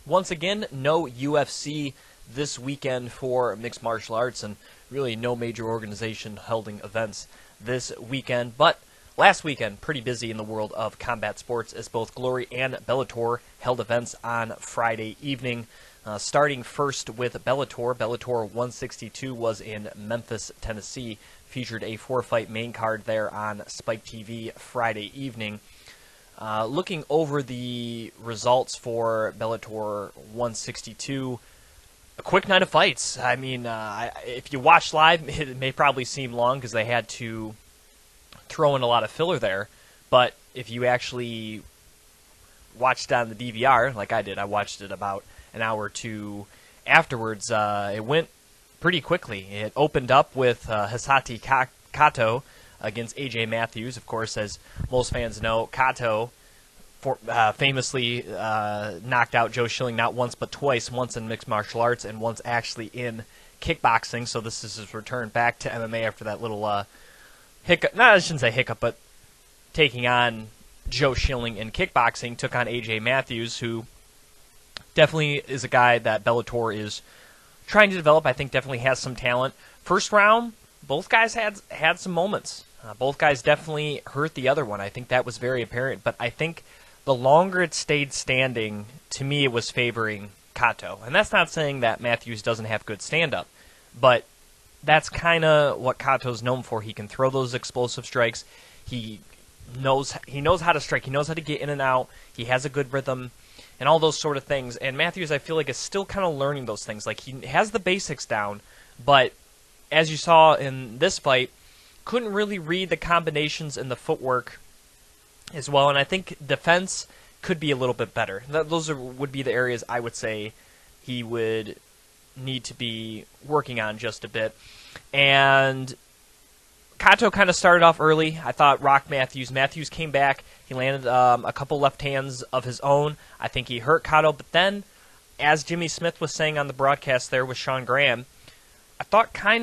Once again, no UFC this weekend for mixed martial arts, and really no major organization holding events this weekend. But last weekend, pretty busy in the world of combat sports, as both Glory and Bellator held events on Friday evening. Starting first with Bellator. Bellator 162 was in Memphis, Tennessee. Featured a 4-fight main card there on Spike TV Friday evening. Looking over the results for Bellator 162, a quick night of fights. I mean, if you watch live, it may probably seem long because they had to throw in a lot of filler there. But if you actually watched on the DVR, like I did, I watched it about an hour or two afterwards, it went pretty quickly. It opened up with Hisati Kato against AJ Matthews. Of course, as most fans know, Kato famously knocked out Joe Schilling not once but twice, once in mixed martial arts and once actually in kickboxing. So this is his return back to MMA after that little hiccup. No, I shouldn't say hiccup, but taking on Joe Schilling in kickboxing, took on AJ Matthews, who definitely is a guy that Bellator is trying to develop. I think definitely has some talent. First round, both guys had some moments. Both guys definitely hurt the other one. I think that was very apparent. But I think the longer it stayed standing, to me it was favoring Kato. And that's not saying that Matthews doesn't have good stand-up. But that's kind of what Kato's known for. He can throw those explosive strikes. He knows how to strike. He knows how to get in and out. He has a good rhythm and all those sort of things. And Matthews, I feel like, is still kind of learning those things. Like, he has the basics down, but as you saw in this fight, couldn't really read the combinations and the footwork as well. And I think defense could be a little bit better. Those would be the areas I would say he would need to be working on just a bit. And Kato kind of started off early. I thought rocked Matthews. Matthews came back. He landed a couple left hands of his own. I think he hurt Kato. But then, as Jimmy Smith was saying on the broadcast there with Sean Graham, I thought I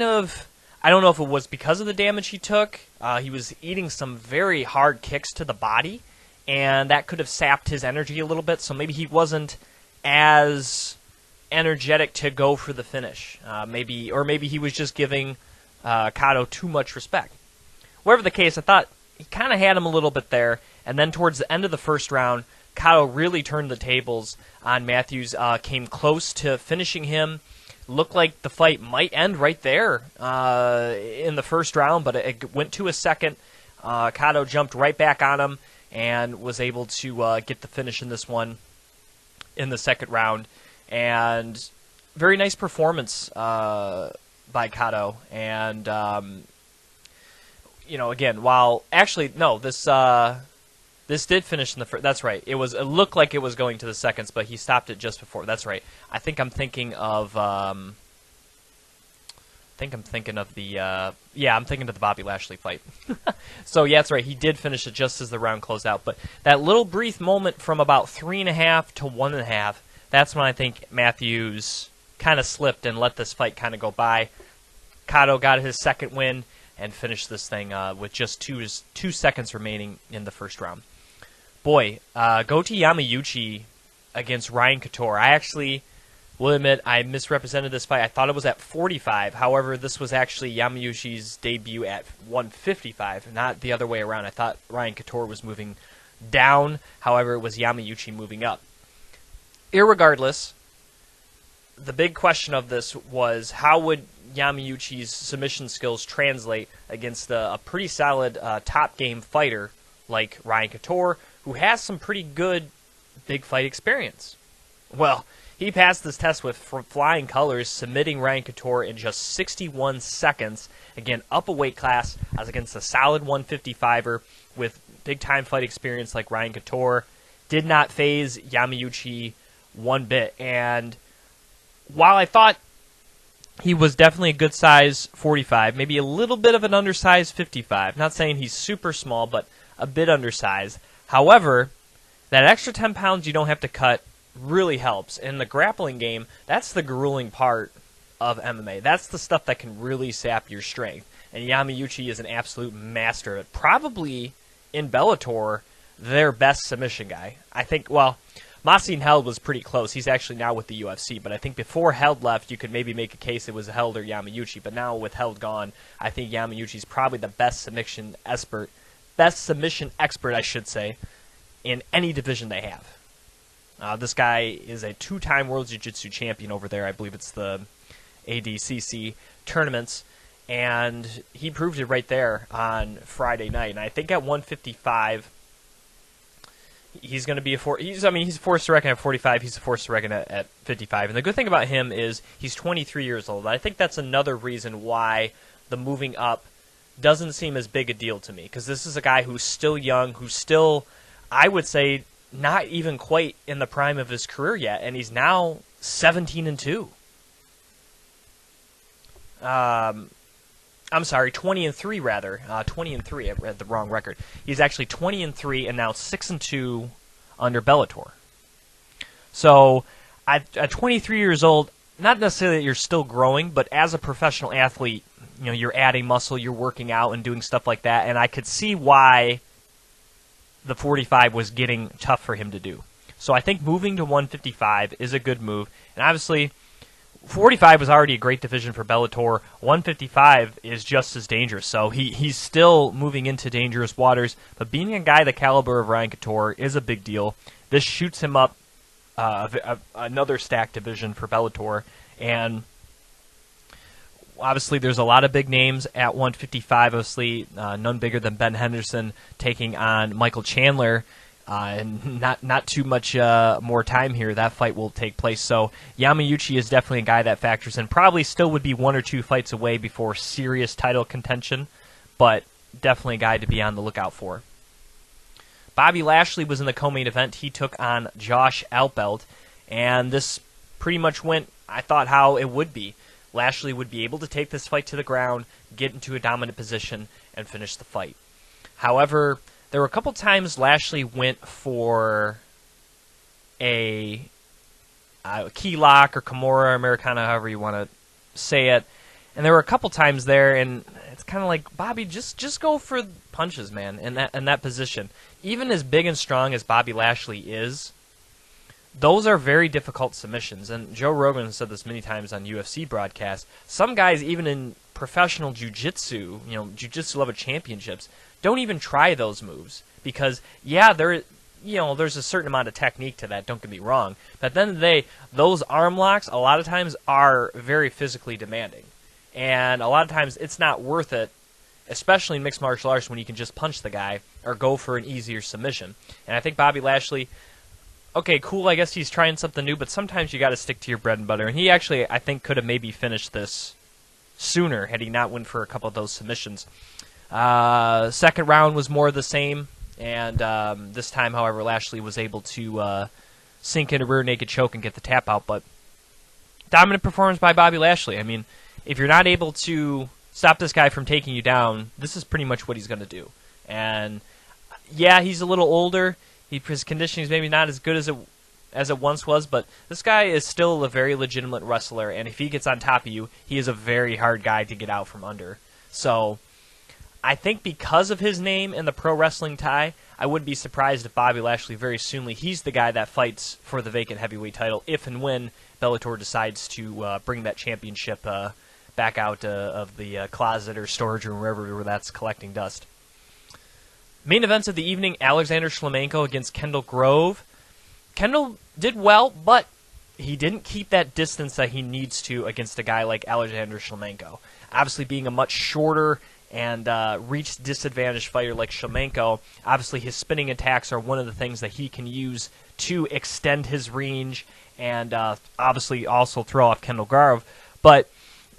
don't know if it was because of the damage he took. He was eating some very hard kicks to the body, and that could have sapped his energy a little bit. So maybe he wasn't as energetic to go for the finish. Maybe he was just giving Kato too much respect. Whatever the case, I thought he kind of had him a little bit there. And then towards the end of the first round, Kato really turned the tables on Matthews, came close to finishing him. Looked like the fight might end right there in the first round, but it went to a second. Kato jumped right back on him and was able to get the finish in this one in the second round. And very nice performance by Kato. And, again, this did finish in the first. That's right. It looked like it was going to the seconds, but he stopped it just before. That's right. I think I'm thinking of. I'm thinking of the Bobby Lashley fight. So yeah, that's right. He did finish it just as the round closed out. But that little brief moment from about 3.5 to 1.5. That's when I think Matthews kind of slipped and let this fight kind of go by. Kato got his second win and finished this thing with just 2 seconds remaining in the first round. Boy, Goti Yamauchi against Ryan Couture. I actually will admit I misrepresented this fight. I thought it was at 45. However, this was actually Yamauchi's debut at 155, not the other way around. I thought Ryan Couture was moving down. However, it was Yamauchi moving up. Irregardless, the big question of this was how would Yamauchi's submission skills translate against a pretty solid top game fighter like Ryan Couture, who has some pretty good big fight experience. Well, he passed this test with flying colors, submitting Ryan Couture in just 61 seconds. Again, up a weight class, as against a solid 155er with big-time fight experience like Ryan Couture. Did not phase Yamauchi one bit. And while I thought he was definitely a good size 45, maybe a little bit of an undersized 55. Not saying he's super small, but a bit undersized. However, that extra 10 pounds you don't have to cut really helps. In the grappling game, that's the grueling part of MMA. That's the stuff that can really sap your strength. And Yamauchi is an absolute master at it. Probably, in Bellator, their best submission guy. I think, well, Masi and Held was pretty close. He's actually now with the UFC, but I think before Held left, you could maybe make a case it was Held or Yamauchi. But now with Held gone, I think Yamauchi's probably the best submission expert, I should say, in any division they have. This guy is a 2-time World Jiu-Jitsu champion over there. I believe it's the ADCC tournaments, and he proved it right there on Friday night. And I think at 155, he's going to be he's a force to reckon at 45. He's a force to reckon at 55. And the good thing about him is he's 23 years old. I think that's another reason why the moving up doesn't seem as big a deal to me, because this is a guy who's still young, who's still, I would say, not even quite in the prime of his career yet, and he's now 17-2. I'm sorry, 20-3 rather. 20-3. I read the wrong record. He's actually 20-3 and now 6-2 under Bellator. So at 23 years old, not necessarily that you're still growing, but as a professional athlete, you're adding muscle, you're working out and doing stuff like that, and I could see why the 45 was getting tough for him to do. So I think moving to 155 is a good move, and obviously 45 was already a great division for Bellator. 155 is just as dangerous, so he's still moving into dangerous waters, but being a guy the caliber of Ryan Couture is a big deal. This shoots him up another stacked division for Bellator, and obviously there's a lot of big names at 155, obviously none bigger than Ben Henderson taking on Michael Chandler. And not too much more time here. That fight will take place. So Yamauchi is definitely a guy that factors in. Probably still would be 1 or 2 fights away before serious title contention, but definitely a guy to be on the lookout for. Bobby Lashley was in the co-main event. He took on Josh Alpelt, and this pretty much went, I thought, how it would be. Lashley would be able to take this fight to the ground, get into a dominant position, and finish the fight. However, there were a couple times Lashley went for a key lock or Kimura Americana, however you want to say it. And there were a couple times there, and it's kind of like, Bobby, just go for punches, man, in that position. Even as big and strong as Bobby Lashley is, those are very difficult submissions. And Joe Rogan said this many times on UFC broadcasts. Some guys, even in professional jiu-jitsu, jiu-jitsu level championships, don't even try those moves because, yeah, there's a certain amount of technique to that, don't get me wrong. But at the end of the day, those arm locks a lot of times are very physically demanding. And a lot of times it's not worth it, especially in mixed martial arts when you can just punch the guy or go for an easier submission. And I think Bobby Lashley, okay, cool, I guess he's trying something new, but sometimes you got to stick to your bread and butter. And he actually, I think, could have maybe finished this sooner had he not went for a couple of those submissions. Second round was more of the same, and this time, however, Lashley was able to sink in a rear naked choke and get the tap out, but dominant performance by Bobby Lashley. I mean, if you're not able to stop this guy from taking you down, this is pretty much what he's going to do. And yeah, he's a little older. His conditioning is maybe not as good as it once was, but this guy is still a very legitimate wrestler, and if he gets on top of you, he is a very hard guy to get out from under. So I think because of his name and the pro wrestling tie, I wouldn't be surprised if Bobby Lashley very soonly, he's the guy that fights for the vacant heavyweight title if and when Bellator decides to bring that championship back out of the closet or storage room, wherever that's collecting dust. Main events of the evening, Alexander Shlemenko against Kendall Grove. Kendall did well, but he didn't keep that distance that he needs to against a guy like Alexander Shlemenko. Obviously, being a much shorter and reach disadvantaged fighter like Shlemenko, obviously his spinning attacks are one of the things that he can use to extend his range and obviously also throw off Kendall Grove. But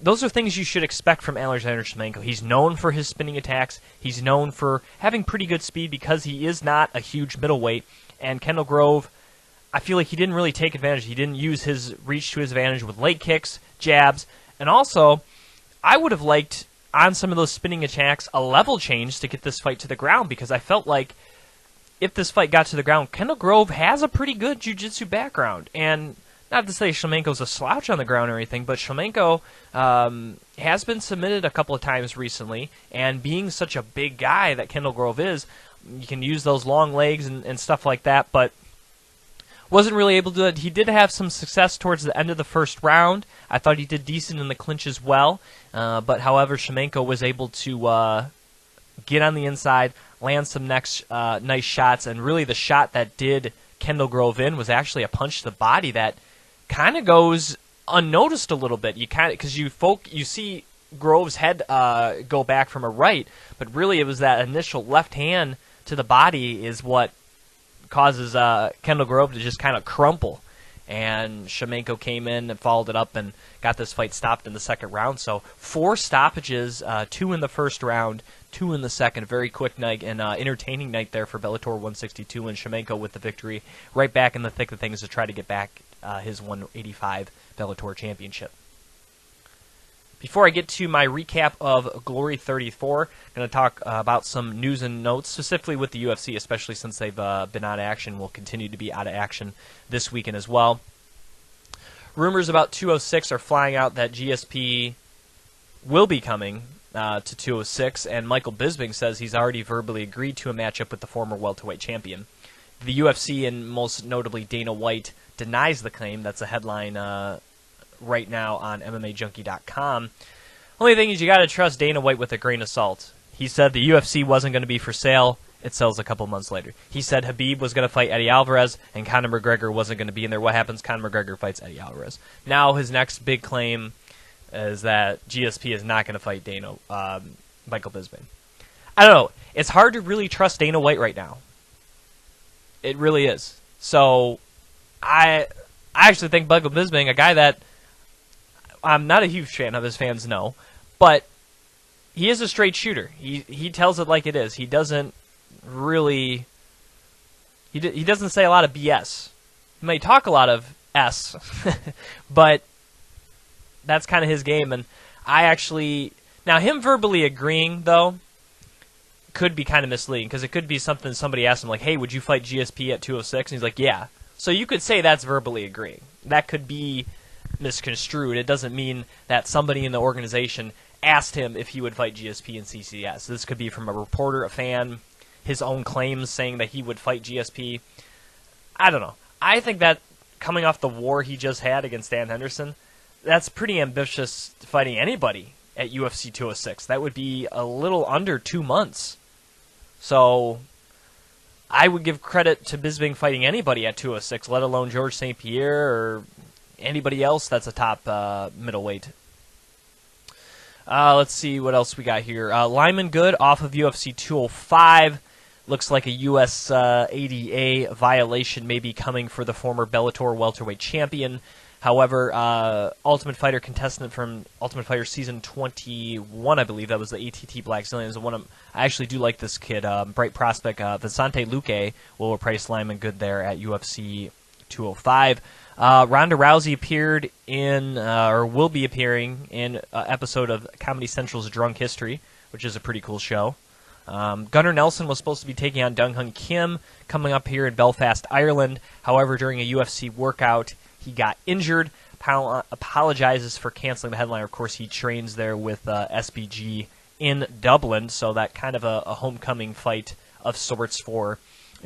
those are things you should expect from Alexander Shlemenko. He's known for his spinning attacks. He's known for having pretty good speed because he is not a huge middleweight. And Kendall Grove, I feel like he didn't really take advantage. He didn't use his reach to his advantage with leg kicks, jabs, and also I would have liked on some of those spinning attacks a level change to get this fight to the ground, because I felt like if this fight got to the ground, Kendall Grove has a pretty good jiu-jitsu background. And not to say Shlemenko's a slouch on the ground or anything, but Shlemenko has been submitted a couple of times recently, and being such a big guy that Kendall Grove is, you can use those long legs and stuff like that. But wasn't really able to do it. He did have some success towards the end of the first round. I thought he did decent in the clinch as well. But however, Shlemenko was able to get on the inside, land some nice shots, and really the shot that did Kendall Grove in was actually a punch to the body that kind of goes unnoticed a little bit. You kind of, because you see Grove's head go back from a right, but really it was that initial left hand to the body is what causes Kendall Grove to just kind of crumple. And Shlemenko came in and followed it up and got this fight stopped in the second round. So 4 stoppages, 2 in the first round, 2 in the second. Very quick night and entertaining night there for Bellator 162, and Shlemenko with the victory, right back in the thick of things to try to get back his 185 Bellator championship. Before I get to my recap of Glory 34, I'm going to talk about some news and notes, specifically with the UFC, especially since they've been out of action, will continue to be out of action this weekend as well. Rumors about 206 are flying out that GSP will be coming to 206, and Michael Bisping says he's already verbally agreed to a matchup with the former welterweight champion. The UFC, and most notably Dana White, denies the claim. That's a headline right now on MMAJunkie.com. Only thing is you got to trust Dana White with a grain of salt. He said the UFC wasn't going to be for sale. It sells a couple months later. He said Khabib was going to fight Eddie Alvarez and Conor McGregor wasn't going to be in there. What happens? Conor McGregor fights Eddie Alvarez. Now his next big claim is that GSP is not going to fight Michael Bisping. I don't know. It's hard to really trust Dana White right now. It really is. So I actually think Michael Bisping, a guy that I'm not a huge fan of, his fans know, but he is a straight shooter. He tells it like it is. He doesn't really... He doesn't say a lot of BS. He may talk a lot of S, but that's kind of his game. And I actually... Now, him verbally agreeing, though, could be kind of misleading, because it could be something somebody asked him, like, hey, would you fight GSP at 206? And he's like, yeah. So you could say that's verbally agreeing. That could be misconstrued. It doesn't mean that somebody in the organization asked him if he would fight GSP and CCS. This could be from a reporter, a fan, his own claims saying that he would fight GSP. I don't know. I think that coming off the war he just had against Dan Henderson, that's pretty ambitious fighting anybody at UFC 206. That would be a little under 2 months. So I would give credit to Bisping fighting anybody at 206, let alone George St. Pierre or anybody else that's a top middleweight. Let's see what else we got here. Lyman Good off of UFC 205. Looks like a US ADA violation may be coming for the former Bellator welterweight champion. However, Ultimate Fighter contestant from Ultimate Fighter Season 21, I believe, that was the ATT Black Zillions. I actually do like this kid, bright prospect. Vicente Luque will replace Lyman Good there at UFC 205. Ronda Rousey appeared in, or will be appearing in an episode of Comedy Central's Drunk History, which is a pretty cool show. Gunnar Nelson was supposed to be taking on Dong Hun Kim coming up here in Belfast, Ireland. However, during a UFC workout, he got injured. Apologizes for canceling the headliner. Of course, he trains there with SBG in Dublin, so that kind of a homecoming fight of sorts for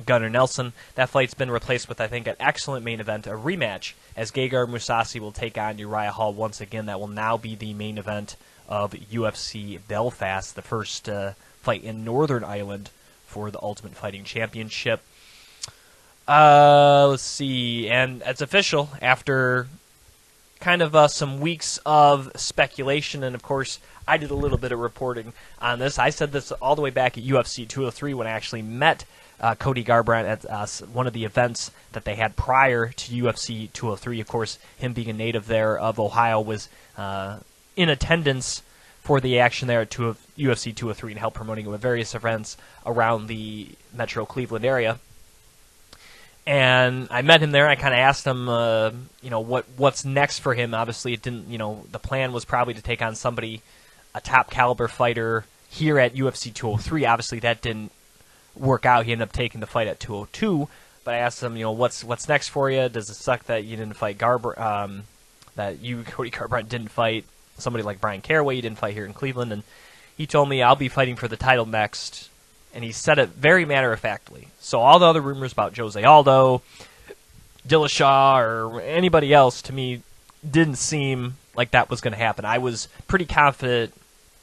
Gunnar Nelson. That fight's been replaced with, I think, an excellent main event, a rematch, as Gegard Mousasi will take on Uriah Hall once again. That will now be the main event of UFC Belfast, the first fight in Northern Ireland for the Ultimate Fighting Championship. Let's see, and it's official after kind of some weeks of speculation, and of course, I did a little bit of reporting on this. I said this all the way back at UFC 203 when I actually met Cody Garbrandt at one of the events that they had prior to UFC 203. Of course, him being a native there of Ohio was in attendance for the action there at UFC 203 and helped promoting it with various events around the Metro Cleveland area. And I met him there. I kind of asked him, what's next for him. Obviously, it didn't. The plan was probably to take on somebody, a top caliber fighter here at UFC 203. Obviously, that didn't work out. He ended up taking the fight at 202. But I asked him, what's next for you? Does it suck that you didn't fight Cody Garbrandt didn't fight somebody like Brian Caraway? You didn't fight here in Cleveland, and he told me I'll be fighting for the title next. And he said it very matter-of-factly. So all the other rumors about Jose Aldo, Dillashaw or anybody else, to me, didn't seem like that was going to happen. I was pretty confident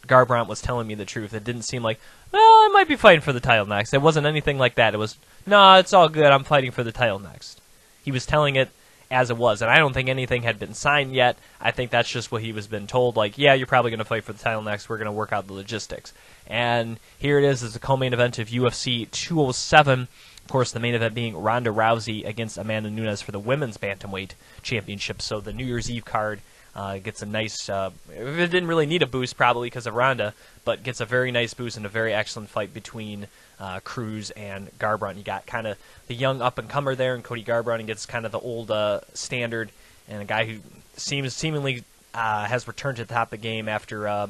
Garbrandt was telling me the truth. It didn't seem like, well, I might be fighting for the title next. It wasn't anything like that. It was, no, it's all good. I'm fighting for the title next. He was telling it as it was, and I don't think anything had been signed yet. I think that's just what he was been told, like, yeah, you're probably going to fight for the title next. We're going to work out the logistics. And here it is as the co-main event of UFC 207. Of course, the main event being Ronda Rousey against Amanda Nunes for the Women's Bantamweight Championship. So the New Year's Eve card gets a nice, it didn't really need a boost probably because of Ronda, but gets a very nice boost and a very excellent fight between Cruz and Garbrandt. You got kind of the young up-and-comer there, and Cody Garbrandt, and gets kind of the old standard, and a guy who seemingly has returned to the top of the game after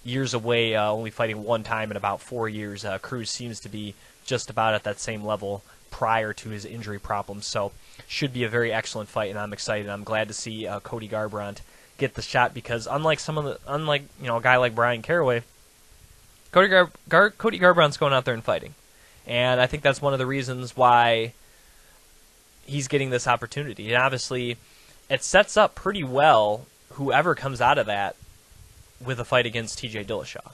years away, only fighting one time in about 4 years. Cruz seems to be just about at that same level prior to his injury problems, so should be a very excellent fight, and I'm excited. I'm glad to see Cody Garbrandt get the shot, because unlike a guy like Brian Caraway, Cody Garbrandt's going out there and fighting, and I think that's one of the reasons why he's getting this opportunity. And obviously, it sets up pretty well whoever comes out of that with a fight against T.J. Dillashaw.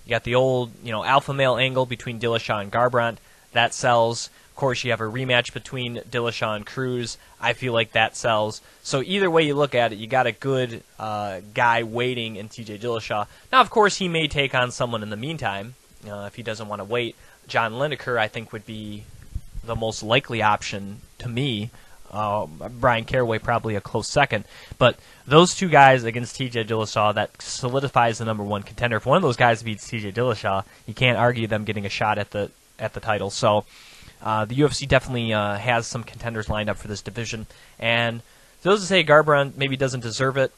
You got the old, alpha male angle between Dillashaw and Garbrandt. That sells. Of course, you have a rematch between Dillashaw and Cruz. I feel like that sells. So either way you look at it, you got a good guy waiting in T.J. Dillashaw. Now, of course, he may take on someone in the meantime if he doesn't want to wait. John Lineker, I think, would be the most likely option to me. Brian Caraway probably a close second. But those two guys against T.J. Dillashaw, that solidifies the number one contender. If one of those guys beats T.J. Dillashaw, you can't argue them getting a shot at the title. So the UFC definitely has some contenders lined up for this division. And those who say Garbrandt maybe doesn't deserve it,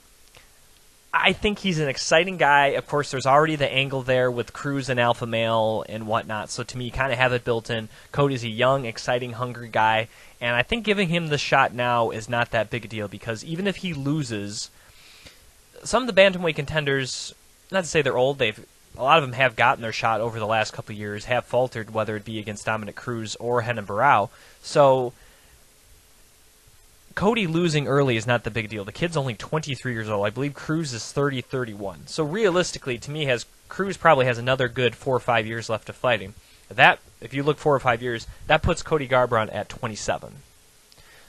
I think he's an exciting guy. Of course, there's already the angle there with Cruz and alpha male and whatnot. So to me, you kind of have it built in. Cody's a young, exciting, hungry guy. And I think giving him the shot now is not that big a deal, because even if he loses, some of the bantamweight contenders, not to say they're old, a lot of them have gotten their shot over the last couple of years, have faltered, whether it be against Dominic Cruz or Renan Barão. So Cody losing early is not the big deal. The kid's only 23 years old. I believe Cruz is 30, 31. So realistically, to me, Cruz probably has another good 4 or 5 years left of fighting. That, if you look 4 or 5 years, that puts Cody Garbrandt at 27.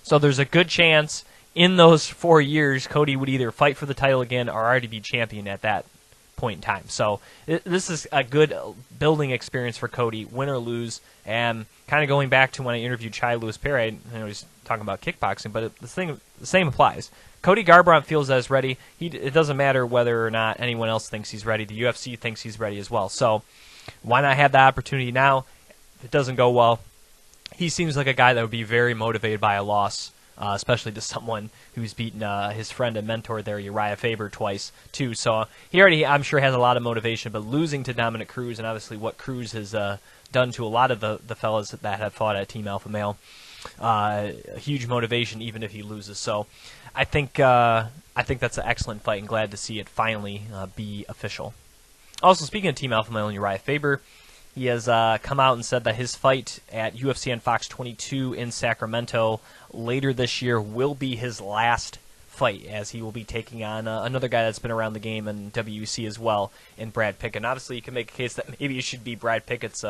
So there's a good chance in those 4 years, Cody would either fight for the title again or already be champion at that point in time. So this is a good building experience for Cody, win or lose. And kind of going back to when I interviewed Chai Lewis Perry, he's talking about kickboxing, but the same applies. Cody Garbrandt feels as ready. It doesn't matter whether or not anyone else thinks he's ready. The UFC thinks he's ready as well. So why not have the opportunity now? If it doesn't go well, he seems like a guy that would be very motivated by a loss, especially to someone who's beaten his friend and mentor there, Uriah Faber, twice, too. So he already, I'm sure, has a lot of motivation, but losing to Dominic Cruz, and obviously what Cruz has done to a lot of the fellas that have fought at Team Alpha Male, huge motivation even if he loses. So I think that's an excellent fight, and glad to see it finally be official. Also, speaking of Team Alpha Male and Uriah Faber, he has come out and said that his fight at UFC on Fox 22 in Sacramento later this year will be his last fight, as he will be taking on another guy that's been around the game in WEC as well, in Brad Pickett. And obviously, you can make a case that maybe it should be Brad Pickett's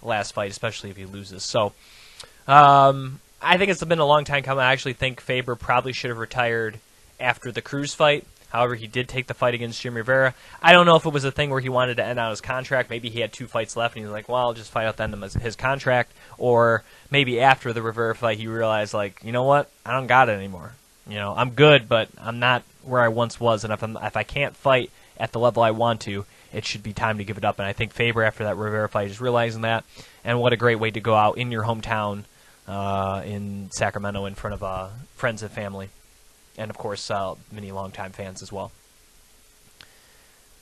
last fight, especially if he loses. So I think it's been a long time coming. I actually think Faber probably should have retired after the Cruz fight. However, he did take the fight against Jim Rivera. I don't know if it was a thing where he wanted to end out his contract. Maybe he had 2 fights left, and he was like, well, I'll just fight out the end of his contract. Or maybe after the Rivera fight, he realized, like, you know what? I don't got it anymore. I'm good, but I'm not where I once was. And if I can't fight at the level I want to, it should be time to give it up. And I think Faber, after that Rivera fight, is realizing that. And what a great way to go out in your hometown in Sacramento in front of friends and family. And, of course, many longtime fans as well.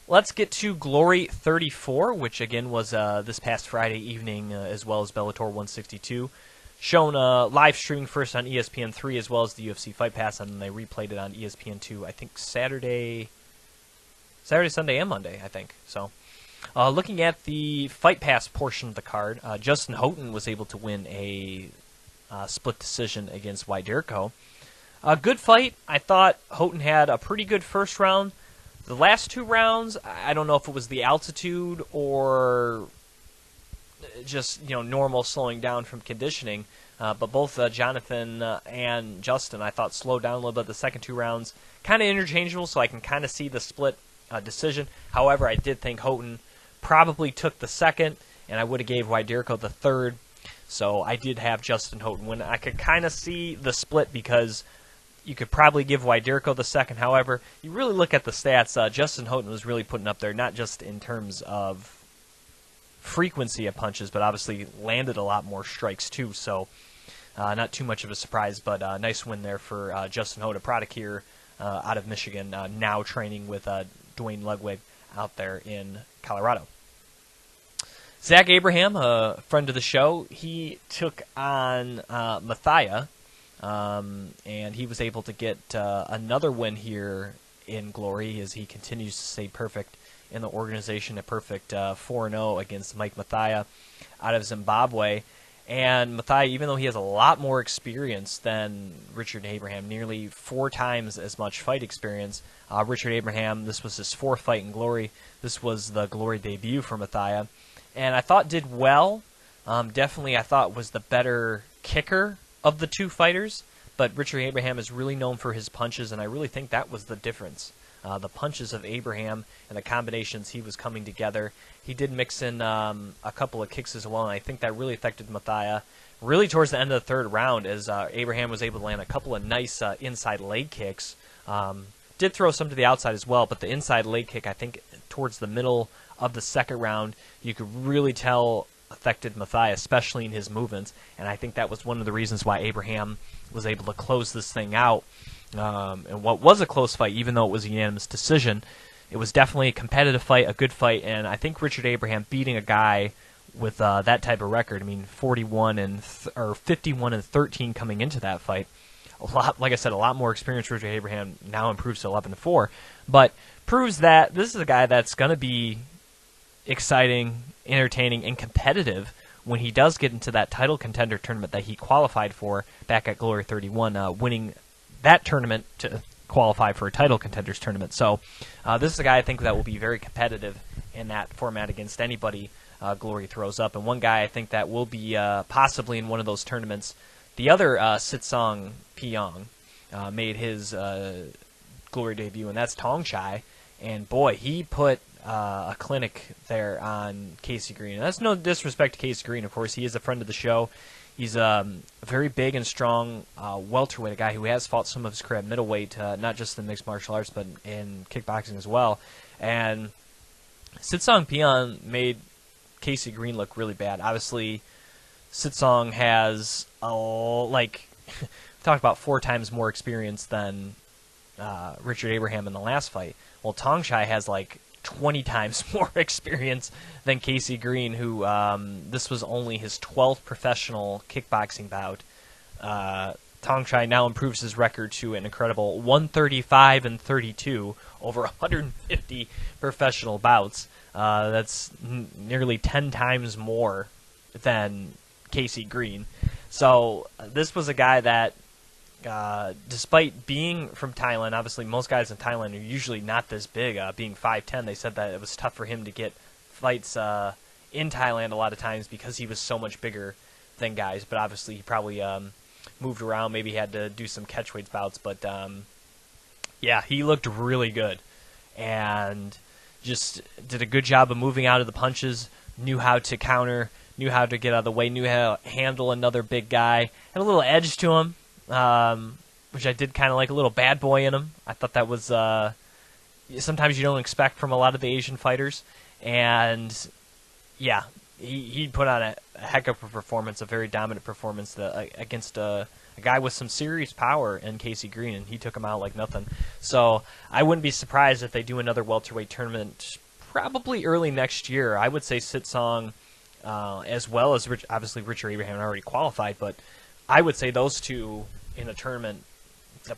Let's get to Glory 34, which, again, was this past Friday evening, as well as Bellator 162. Shown live streaming first on ESPN3 as well as the UFC Fight Pass, and then they replayed it on ESPN2, I think, Saturday, Sunday, and Monday, I think. So, looking at the Fight Pass portion of the card, Justin Houghton was able to win a split decision against Wydierko. A good fight. I thought Houghton had a pretty good first round. The last 2 rounds, I don't know if it was the altitude or just normal slowing down from conditioning, but both Jonathan and Justin, I thought, slowed down a little bit. The second 2 rounds kind of interchangeable, so I can kind of see the split decision. However, I did think Houghton probably took the second, and I would have gave Wydierko the third. So I did have Justin Houghton win. I could kind of see the split because you could probably give Wydierko the second. However, you really look at the stats, Justin Houghton was really putting up there, not just in terms of frequency of punches, but obviously landed a lot more strikes too. So not too much of a surprise, but nice win there for Justin Houghton, a product here out of Michigan, now training with Dwayne Ludwig out there in Colorado. Zach Abraham, a friend of the show, he took on Mathia, and he was able to get another win here in Glory as he continues to stay perfect in the organization, a perfect 4-0 against Mike Mathia out of Zimbabwe. And Mathia, even though he has a lot more experience than Richard Abraham, nearly 4 times as much fight experience, Richard Abraham, this was his 4th fight in Glory. This was the Glory debut for Mathia. And I thought did well. Definitely I thought was the better kicker of the 2 fighters. But Richard Abraham is really known for his punches, and I really think that was the difference. The punches of Abraham and the combinations he was coming together. He did mix in a couple of kicks as well, and I think that really affected Mathia really towards the end of the 3rd round as Abraham was able to land a couple of nice inside leg kicks. Did throw some to the outside as well, but the inside leg kick, I think, towards the middle of the 2nd round, you could really tell affected Mathia, especially in his movements, and I think that was one of the reasons why Abraham was able to close this thing out. And what was a close fight, even though it was a unanimous decision, it was definitely a competitive fight, a good fight, and I think Richard Abraham beating a guy with that type of record, I mean, 51-13 coming into that fight. A lot, like I said, a lot more experience. Richard Abraham now improves to 11-4, but proves that this is a guy that's going to be exciting, entertaining, and competitive when he does get into that title contender tournament that he qualified for back at Glory 31, winning that tournament to qualify for a title contenders tournament. So this is a guy I think that will be very competitive in that format against anybody Glory throws up. And one guy I think that will be possibly in one of those tournaments, the other Sitsong Pyong made his Glory debut, and that's Tong Chai. And boy, he put a clinic there on Casey Green. And that's no disrespect to Casey Green, of course. He is a friend of the show. He's a very big and strong welterweight, a guy who has fought some of his career at middleweight, not just in mixed martial arts, but in kickboxing as well. And Sitsong Pyong made Casey Green look really bad. Obviously, Sitsong has, talked about 4 times more experience than Richard Abraham in the last fight. Well, Tong Chai has 20 times more experience than Casey Green, who this was only his 12th professional kickboxing bout. Tong Chai now improves his record to an incredible 135-32 over 150 professional bouts. That's nearly 10 times more than Casey Green. So this was a guy that, despite being from Thailand, obviously most guys in Thailand are usually not this big. Being 5'10", they said that it was tough for him to get fights in Thailand a lot of times because he was so much bigger than guys. But obviously he probably moved around, maybe had to do some catchweight bouts. But yeah, he looked really good and just did a good job of moving out of the punches, knew how to counter, knew how to get out of the way, knew how to handle another big guy, had a little edge to him. Which I did kind of like, a little bad boy in him. I thought that was sometimes you don't expect from a lot of the Asian fighters. And yeah, he put on a heck of a performance, a very dominant performance against a guy with some serious power in Casey Green, and he took him out like nothing. So I wouldn't be surprised if they do another welterweight tournament probably early next year. I would say Sitsong, as well as obviously Richard Abraham already qualified, but I would say those two in a tournament,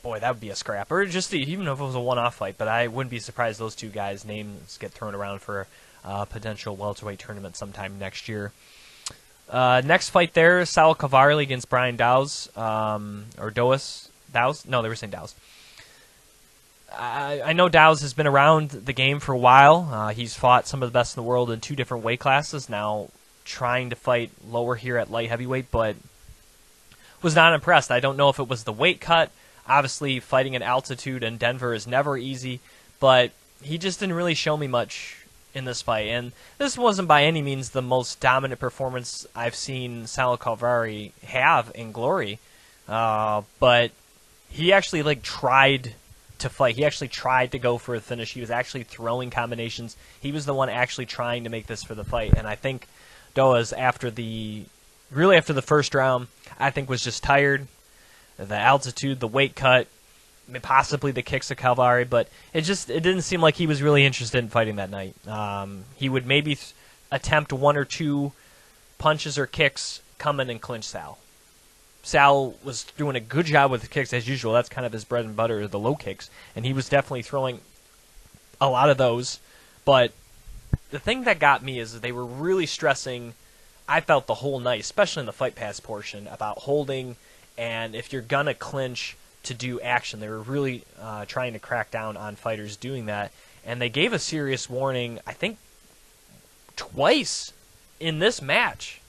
boy, that would be a scrap. Or just even if it was a one-off fight, but I wouldn't be surprised those two guys' names get thrown around for a potential welterweight tournament sometime next year. Next fight there, Sal Cavalli against Brian Dowes, or Dowes. Dowes? No, they were saying Dowes. I know Dowes has been around the game for a while. He's fought some of the best in the world in 2 different weight classes, now trying to fight lower here at light heavyweight, but was not impressed. I don't know if it was the weight cut. Obviously, fighting at altitude in Denver is never easy, but he just didn't really show me much in this fight. And this wasn't by any means the most dominant performance I've seen Sal Cavalli have in Glory, but he actually tried to fight. He actually tried to go for a finish. He was actually throwing combinations. He was the one actually trying to make this for the fight. And I think Doaz, after the first round, I think was just tired. The altitude, the weight cut, possibly the kicks of Cavalli, but it didn't seem like he was really interested in fighting that night. He would maybe attempt 1 or 2 punches or kicks, come in and clinch Sal. Sal was doing a good job with the kicks as usual. That's kind of his bread and butter, the low kicks, and he was definitely throwing a lot of those. But the thing that got me is that they were really stressing, I felt the whole night, especially in the fight pass portion, about holding, and if you're going to clinch, to do action. They were really trying to crack down on fighters doing that, and they gave a serious warning, I think, twice in this match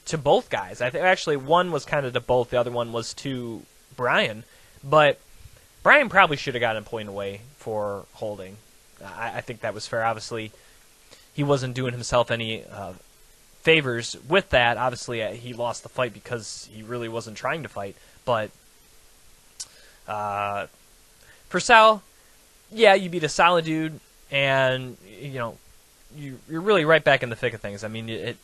to both guys. I think actually one was kind of to both, the other one was to Brian, but Brian probably should have gotten pointed away for holding. I think that was fair. Obviously, he wasn't doing himself any favors with that. Obviously, he lost the fight because he really wasn't trying to fight, but for Sal, yeah, you beat a solid dude, and you're really right back in the thick of things. I mean, it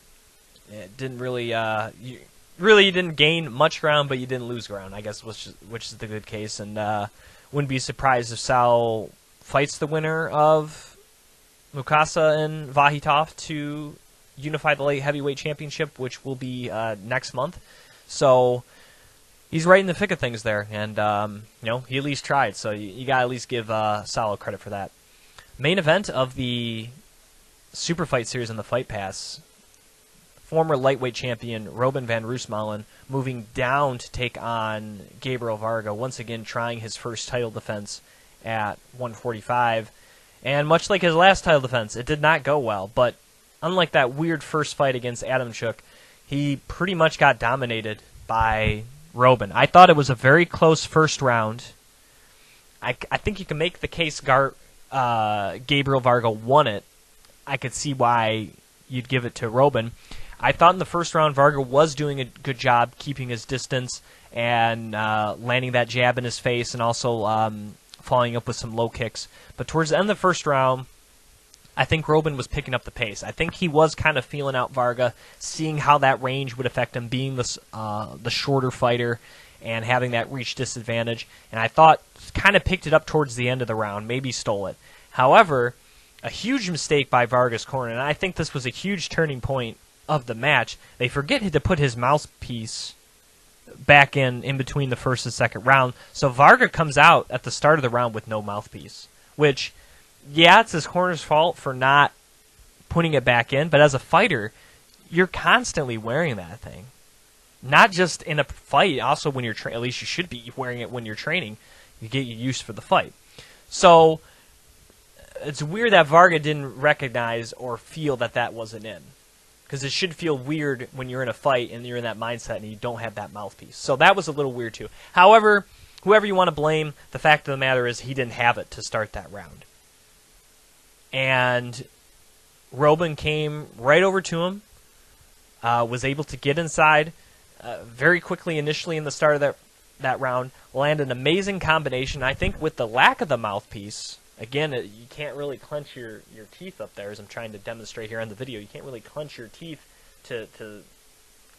didn't really you didn't gain much ground, but you didn't lose ground, I guess, which is the good case. And wouldn't be surprised if Sal fights the winner of Mukasa and Vahitov to unify the light heavyweight championship, which will be next month. So he's right in the thick of things there, and he at least tried. So you got to at least give Sal credit for that. Main event of the Super Fight Series on the Fight Pass. Former lightweight champion Robin van Roosmalen moving down to take on Gabriel Varga, once again trying his first title defense at 145. And much like his last title defense, it did not go well. But unlike that weird first fight against Adamchuk, he pretty much got dominated by Robin. I thought it was a very close first round. I think you can make the case Gabriel Varga won it. I could see why you'd give it to Robin. I thought in the first round Varga was doing a good job keeping his distance and landing that jab in his face, and also following up with some low kicks. But towards the end of the first round, I think Robin was picking up the pace. I think he was kind of feeling out Varga, seeing how that range would affect him, being the shorter fighter and having that reach disadvantage. And I thought kind of picked it up towards the end of the round, maybe stole it. However, a huge mistake by Varga's corner, and I think this was a huge turning point of the match. They forget to put his mouthpiece back in between the first and second round. So Varga comes out at the start of the round with no mouthpiece, which, yeah, it's his corner's fault for not putting it back in, but as a fighter, you're constantly wearing that thing. Not just in a fight, also when you're at least you should be wearing it when you're training. You get used for the fight. So it's weird that Varga didn't recognize or feel that wasn't in. Because it should feel weird when you're in a fight and you're in that mindset and you don't have that mouthpiece. So that was a little weird too. However, whoever you want to blame, the fact of the matter is he didn't have it to start that round. And Robin came right over to him, was able to get inside very quickly initially in the start of that round, land an amazing combination. I think with the lack of the mouthpiece, again, you can't really clench your teeth up there, as I'm trying to demonstrate here on the video. You can't really clench your teeth to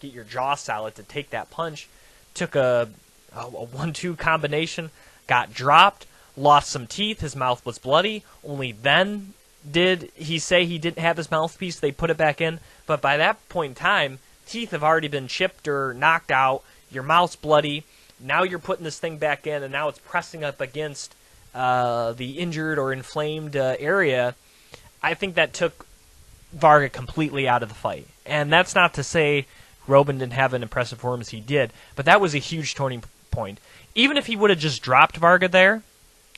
get your jaw solid to take that punch. Took a 1-2 combination, got dropped, lost some teeth, his mouth was bloody. Only then did he say he didn't have his mouthpiece. They put it back in. But by that point in time, teeth have already been chipped or knocked out. Your mouth's bloody. Now you're putting this thing back in, and now it's pressing up against the injured or inflamed area. I think that took Varga completely out of the fight. And that's not to say Robin didn't have an impressive performance. He did, but that was a huge turning point. Even if he would have just dropped Varga there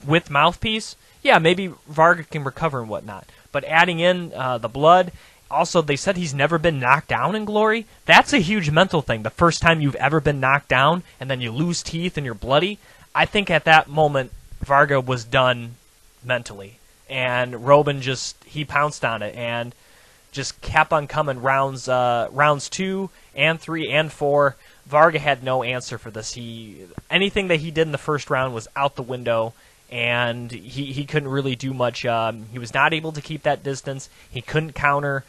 with Mouthpiece, yeah, maybe Varga can recover and whatnot. But adding in the blood, also they said he's never been knocked down in Glory. That's a huge mental thing. The first time you've ever been knocked down and then you lose teeth and you're bloody, I think at that moment Varga was done mentally. And Robin he pounced on it and just kept on coming rounds 2 and 3 and 4. Varga had no answer for this. Anything that he did in the first round was out the window, and he couldn't really do much. He was not able to keep that distance. He couldn't counter.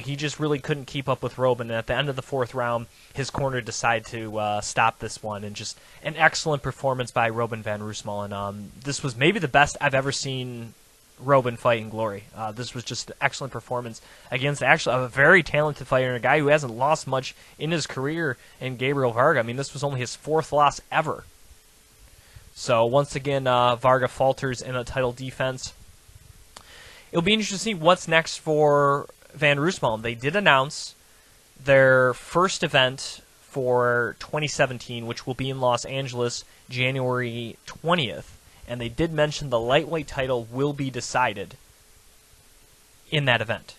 He just really couldn't keep up with Robin. And at the end of the 4th round, his corner decided to stop this one. And just an excellent performance by Robin van Roosmalen. This was maybe the best I've ever seen Robin fight in Glory. This was just an excellent performance against actually a very talented fighter and a guy who hasn't lost much in his career in Gabriel Varga. I mean, this was only his 4th loss ever. So once again, Varga falters in a title defense. It'll be interesting to see what's next for Van Roosmalen. They did announce their first event for 2017, which will be in Los Angeles January 20th. And they did mention the lightweight title will be decided in that event.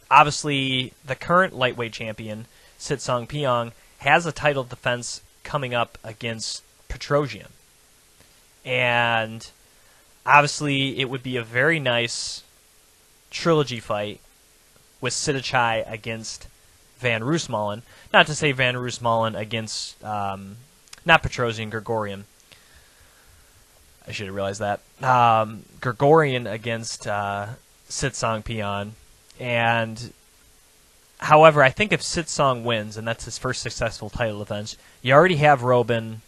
Obviously, the current lightweight champion, Sitsong Pyong, has a title defense coming up against Petrosian. And obviously, it would be a very nice trilogy fight with Sitthichai against Van Roosmalen. Not to say Van Roosmalen against, not Petrosian, Grigorian. I should have realized that. Grigorian against Sitsong Pyong. And, however, I think if Sitsong wins, and that's his first successful title defense, you already have Robin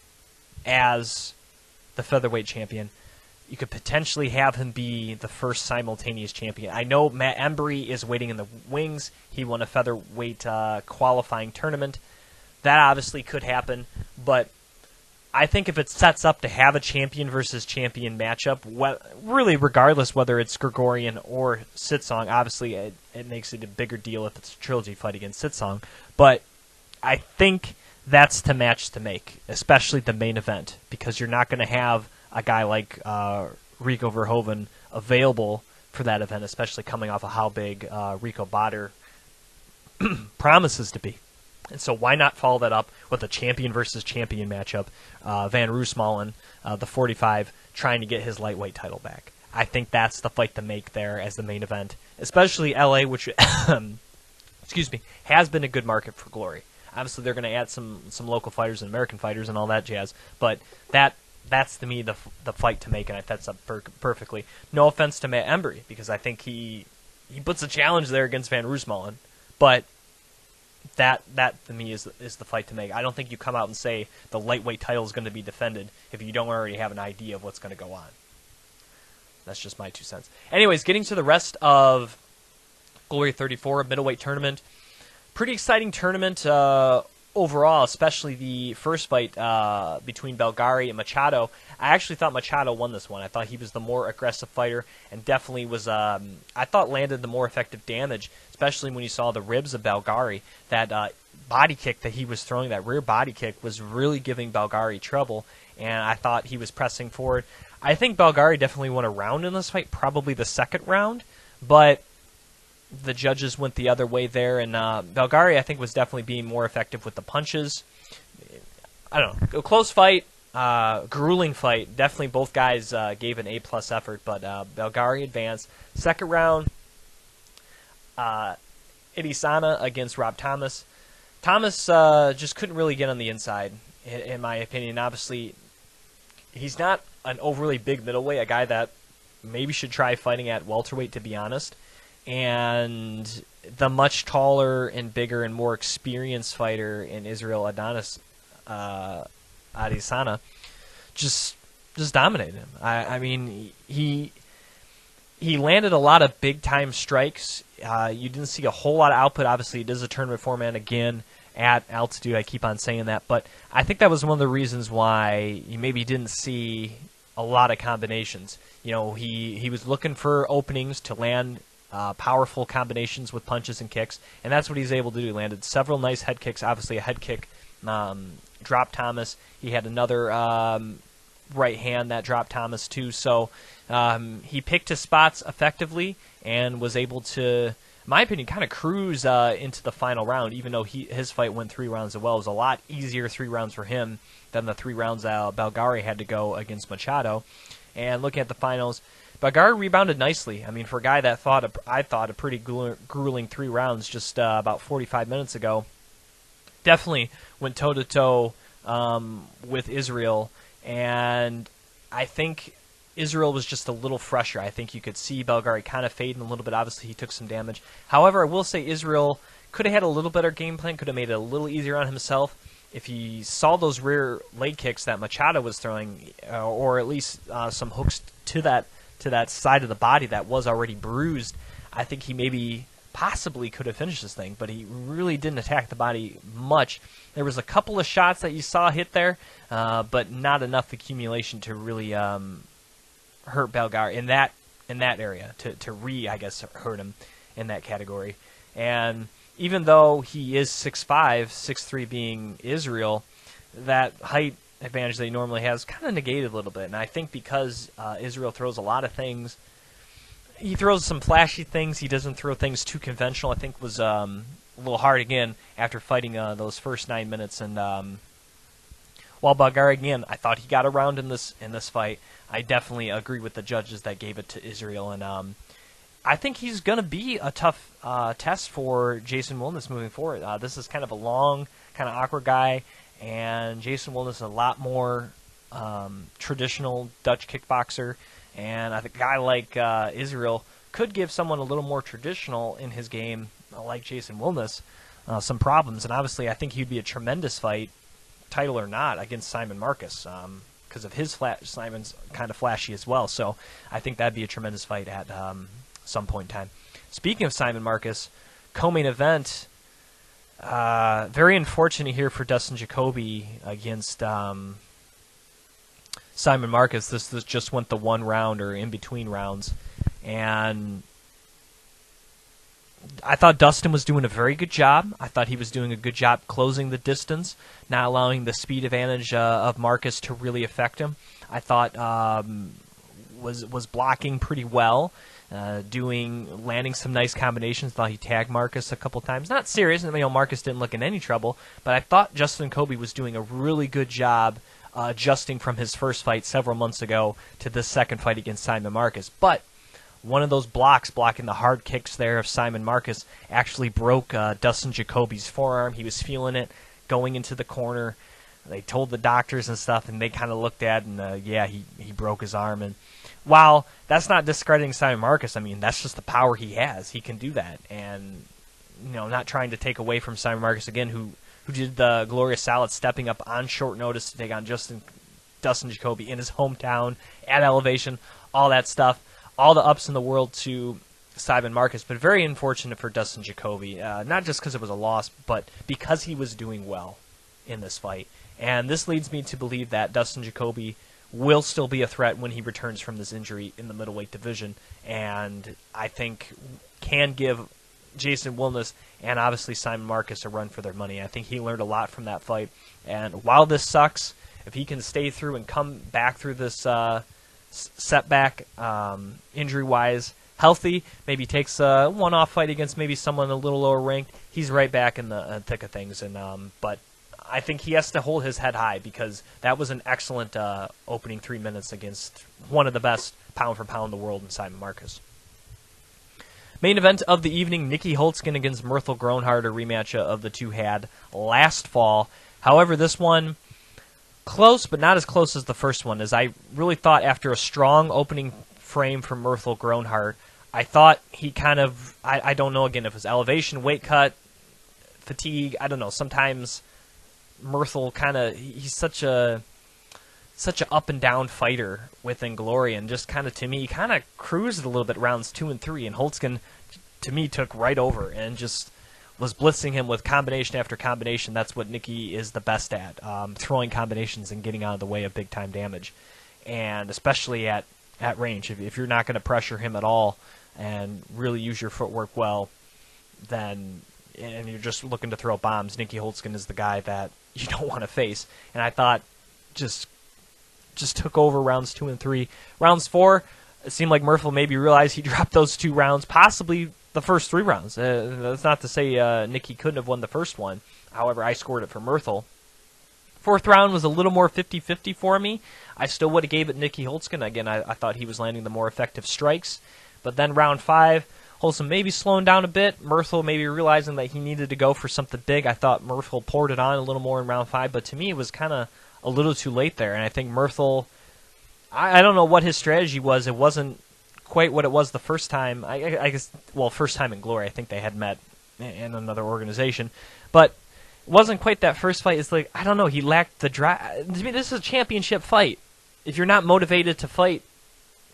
as the featherweight champion. You could potentially have him be the first simultaneous champion. I know Matt Embry is waiting in the wings. He won a featherweight qualifying tournament. That obviously could happen, but I think if it sets up to have a champion versus champion matchup, really regardless whether it's Grigorian or Sitsong, obviously it makes it a bigger deal if it's a trilogy fight against Sitsong. But I think that's to match to make, especially the main event, because you're not going to have a guy like Rico Verhoeven available for that event, especially coming off of how big Rico Bader promises to be. And so why not follow that up with a champion versus champion matchup? Van Roosmalen, the 45, trying to get his lightweight title back. I think that's the fight to make there as the main event, especially LA, which excuse me, has been a good market for Glory. Obviously, they're going to add some local fighters and American fighters and all that jazz, but that's to me the fight to make, and I think that's up perfectly. No offense to Matt Embry, because I think he puts a challenge there against Van Roosmalen, but that to me is the fight to make. I don't think you come out and say the lightweight title is going to be defended if you don't already have an idea of what's going to go on. That's just my 2 cents. Anyways, getting to the rest of Glory 34, middleweight tournament. Pretty exciting tournament overall, especially the first fight between Belgari and Machado. I actually thought Machado won this one. I thought he was the more aggressive fighter and definitely was, I thought, landed the more effective damage, especially when you saw the ribs of Belgari. That body kick that he was throwing, that rear body kick, was really giving Belgari trouble, and I thought he was pressing forward. I think Belgari definitely won a round in this fight, probably the second round, but the judges went the other way there, and Belgari, I think, was definitely being more effective with the punches. I don't know, a close fight, grueling fight. Definitely both guys gave an A-plus effort, but Belgari advanced. Second round, Idisana against Rob Thomas. Thomas just couldn't really get on the inside, in my opinion. Obviously, he's not an overly big middleweight, a guy that maybe should try fighting at welterweight, to be honest. And the much taller and bigger and more experienced fighter in Israel Adonis Adesanya just dominated him. I mean, he landed a lot of big-time strikes. You didn't see a whole lot of output. Obviously, it is a tournament format again at altitude. I keep on saying that. But I think that was one of the reasons why you maybe didn't see a lot of combinations. You know, he was looking for openings to land powerful combinations with punches and kicks, and that's what he's able to do. He landed several nice head kicks, obviously a head kick dropped Thomas. He had another right hand that dropped Thomas too, so he picked his spots effectively and was able to, in my opinion, kind of cruise into the final round, even though his fight went 3 rounds as well. It was a lot easier 3 rounds for him than the 3 rounds Belgari had to go against Machado. And looking at the finals, Belgari rebounded nicely. I mean, for a guy that I thought a pretty grueling 3 rounds just about 45 minutes ago, definitely went toe-to-toe with Israel, and I think Israel was just a little fresher. I think you could see Belgari kind of fading a little bit. Obviously, he took some damage. However, I will say Israel could have had a little better game plan, could have made it a little easier on himself. If he saw those rear leg kicks that Machado was throwing, or at least some hooks to that side of the body that was already bruised, I think he maybe possibly could have finished this thing, but he really didn't attack the body much. There was a couple of shots that you saw hit there, but not enough accumulation to really hurt Belgari in that area, to I guess, hurt him in that category. And even though he is 6'5", 6'3", being Israel, that height advantage that he normally has kind of negated a little bit. And I think because Israel throws a lot of things, he throws some flashy things. He doesn't throw things too conventional. I think was a little hard again after fighting those first 9 minutes. And while Belgari, again, I thought he got around in this fight, I definitely agree with the judges that gave it to Israel. And I think he's going to be a tough test for Jason Wilness moving forward. This is kind of a long, kind of awkward guy, and Jason Wilness is a lot more traditional Dutch kickboxer. And I think a guy like Israel could give someone a little more traditional in his game, like Jason Wilness, some problems. And obviously, I think he'd be a tremendous fight, title or not, against Simon Marcus, because of his Simon's kind of flashy as well. So I think that'd be a tremendous fight at some point in time. Speaking of Simon Marcus, co-main event, very unfortunate here for Dustin Jacoby against Simon Marcus. This just went the 1 round or in between rounds, and I thought Dustin was doing a very good job. I thought he was doing a good job closing the distance, not allowing the speed advantage of Marcus to really affect him. I thought was blocking pretty well, landing some nice combinations. Thought he tagged Marcus a couple times. Not serious, Marcus didn't look in any trouble, but I thought Justin Jacoby was doing a really good job adjusting from his first fight several months ago to this second fight against Simon Marcus. But one of those blocking the hard kicks there of Simon Marcus actually broke Dustin Jacoby's forearm. He was feeling it going into the corner. They told the doctors and stuff, and they kind of looked at it, and he broke his arm. And while that's not discrediting Simon Marcus, that's just the power he has. He can do that. And, not trying to take away from Simon Marcus again, who did the glorious salad, stepping up on short notice to take on Dustin Jacoby in his hometown, at elevation, all that stuff. All the ups in the world to Simon Marcus, but very unfortunate for Dustin Jacoby, not just because it was a loss, but because he was doing well in this fight. And this leads me to believe that Dustin Jacoby will still be a threat when he returns from this injury in the middleweight division, and I think can give Jason Wilness and obviously Simon Marcus a run for their money. I think he learned a lot from that fight, and while this sucks, if he can stay through and come back through this setback, injury-wise, healthy, maybe takes a one-off fight against maybe someone a little lower ranked, he's right back in the thick of things. And but I think he has to hold his head high, because that was an excellent opening 3 minutes against one of the best pound-for-pound in the world in Simon Marcus. Main event of the evening, Nikki Holtzkin against Myrtle Groenhart, a rematch of the two had last fall. However, this one, close, but not as close as the first one, as I really thought after a strong opening frame from Myrtle Groenhart, I thought he kind of, I don't know again if it was elevation, weight cut, fatigue, I don't know, sometimes Myrtle kind of, he's such a up and down fighter within Glory, and just kind of, to me, kind of cruised a little bit rounds 2 and 3, and Holtzkin, to me, took right over and just was blitzing him with combination after combination. That's what Nikki is the best at, throwing combinations and getting out of the way of big-time damage, and especially at range. If you're not going to pressure him at all and really use your footwork well, then and you're just looking to throw bombs, Nicky Holtzkin is the guy that you don't want to face. And I thought just took over rounds 2 and 3. Rounds 4, it seemed like Murthel maybe realized he dropped those 2 rounds, possibly the first 3 rounds. That's not to say Nicky couldn't have won the first one. However, I scored it for Murthel. 4th round was a little more 50-50 for me. I still would have gave it Nicky Holtzkin. Again, I thought he was landing the more effective strikes. But then round 5, Holtzkin maybe slowing down a bit. Murthel maybe realizing that he needed to go for something big. I thought Murthel poured it on a little more in round 5, but to me it was kind of a little too late there. And I think Murthel, I don't know what his strategy was. It wasn't quite what it was the first time. I guess, well, first time in Glory. I think they had met in another organization. But it wasn't quite that first fight. It's like, I don't know, he lacked the drive. To me, this is a championship fight. If you're not motivated to fight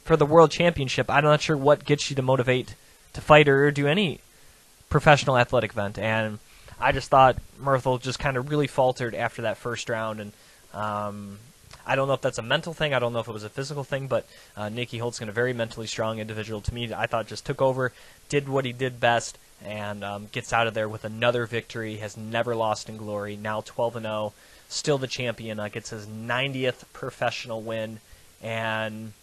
for the world championship, I'm not sure what gets you to motivate to fight or do any professional athletic event. And I just thought Murthel just kind of really faltered after that first round. And I don't know if that's a mental thing. I don't know if it was a physical thing. But Nicky Holtzkin, a very mentally strong individual to me, I thought just took over, did what he did best, and gets out of there with another victory. Has never lost in Glory. Now 12-0, still the champion. Gets his 90th professional win. And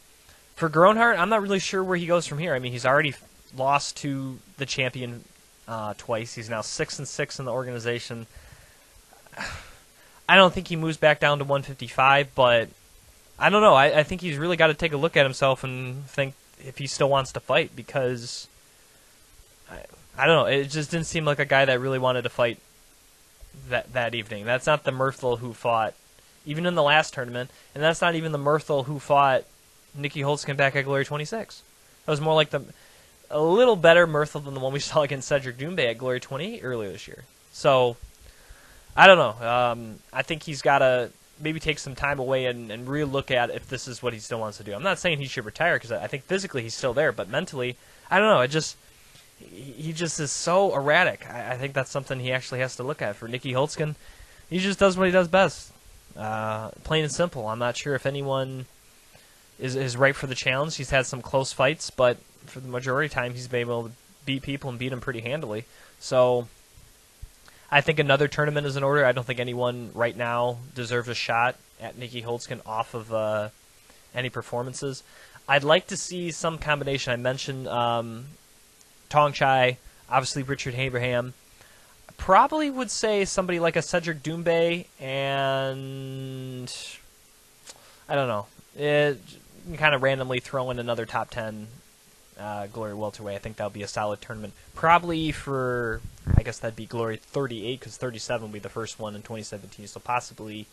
for Groenhart, I'm not really sure where he goes from here. I mean, he's already lost to the champion twice. He's now 6-6 in the organization. I don't think he moves back down to 155, but I don't know. I think he's really got to take a look at himself and think if he still wants to fight, because I don't know. It just didn't seem like a guy that really wanted to fight that evening. That's not the Murthel who fought even in the last tournament, and that's not even the Murthel who fought Nicky Holtzkin back at Glory 26. That was more like a little better Murthel than the one we saw against Cedric Doumbé at Glory 28 earlier this year. So I don't know. I think he's got to maybe take some time away and really look at if this is what he still wants to do. I'm not saying he should retire, because I think physically he's still there, but mentally, I don't know. He just is so erratic. I think that's something he actually has to look at. For Nicky Holtzkin, he just does what he does best. Plain and simple. I'm not sure if anyone is right for the challenge. He's had some close fights, but for the majority of the time he's been able to beat people and beat them pretty handily. So I think another tournament is in order. I don't think anyone right now deserves a shot at Nicky Holtzkin off of any performances. I'd like to see some combination. I mentioned Tong Chai, obviously Richard Abraham. Probably would say somebody like a Cedric Doumbé, and I don't know. Kind of randomly throw in another top 10 Glory welterweight. I think that would be a solid tournament. Probably for, I guess that'd be Glory 38, because 37 would be the first one in 2017. So possibly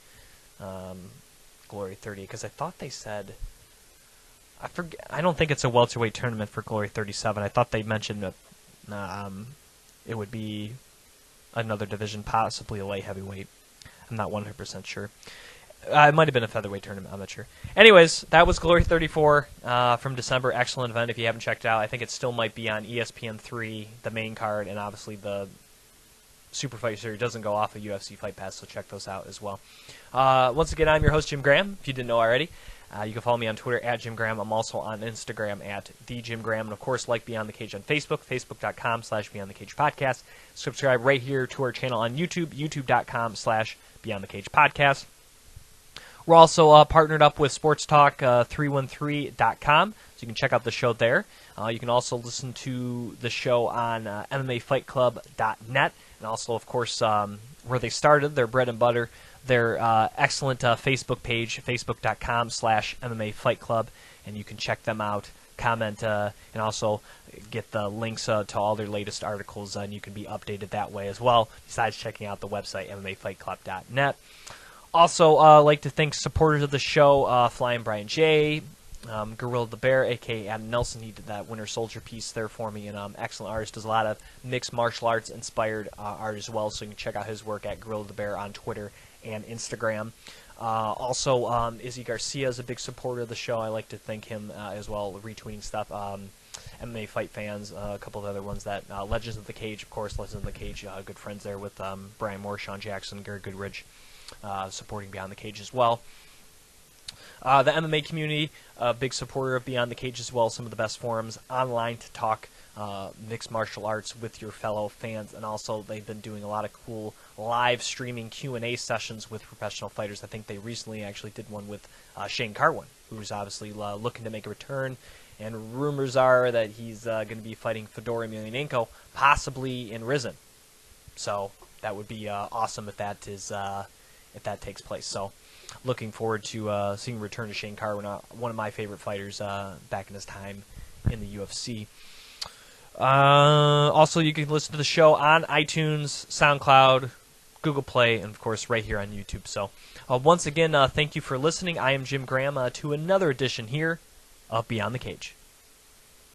Glory 38, because I thought they said, I don't think it's a welterweight tournament for Glory 37. I thought they mentioned that it would be another division, possibly a light heavyweight. I'm not 100% sure. It might have been a featherweight tournament. I'm not sure. Anyways, that was Glory 34 from December. Excellent event. If you haven't checked it out, I think it still might be on ESPN3, the main card, and obviously the Super Fight Series doesn't go off of UFC Fight Pass, so check those out as well. Once again, I'm your host, Jim Graham, if you didn't know already. You can follow me on Twitter at Jim Graham. I'm also on Instagram at TheJimGraham. And, of course, like Beyond the Cage on Facebook, facebook.com/Beyond the Cage Podcast. Subscribe right here to our channel on YouTube, youtube.com/Beyond the Cage Podcast. We're also partnered up with SportsTalk313.com, so you can check out the show there. You can also listen to the show on MMAFightClub.net, and also, of course, where they started, their bread and butter, their excellent Facebook page, facebook.com/MMA Fight Club, and you can check them out, comment, and also get the links to all their latest articles, and you can be updated that way as well, besides checking out the website, MMAFightClub.net. Also, like to thank supporters of the show, Flying Brian J., Gorilla the Bear, a.k.a. Adam Nelson. He did that Winter Soldier piece there for me, and excellent artist. Does a lot of mixed martial arts inspired art as well, so you can check out his work at Gorilla the Bear on Twitter and Instagram. Also, Izzy Garcia is a big supporter of the show. I like to thank him as well, retweeting stuff. MMA Fight Fans, a couple of other ones that Legends of the Cage, of course, Legends of the Cage, good friends there with Brian Moore, Sean Jackson, Gary Goodridge, supporting Beyond the Cage as well. The MMA community, a big supporter of Beyond the Cage as well. Some of the best forums online to talk mixed martial arts with your fellow fans, and also they've been doing a lot of cool live streaming Q&A sessions with professional fighters. I think they recently actually did one with Shane Carwin, who's obviously looking to make a return, and rumors are that he's going to be fighting Fedor Emelianenko, possibly in Rizin. So that would be awesome if that takes place. So looking forward to seeing a return to Shane Carwin, one of my favorite fighters back in his time in the UFC. Also, you can listen to the show on iTunes, SoundCloud, Google Play, and, of course, right here on YouTube. So, once again, thank you for listening. I am Jim Graham to another edition here of Beyond the Cage.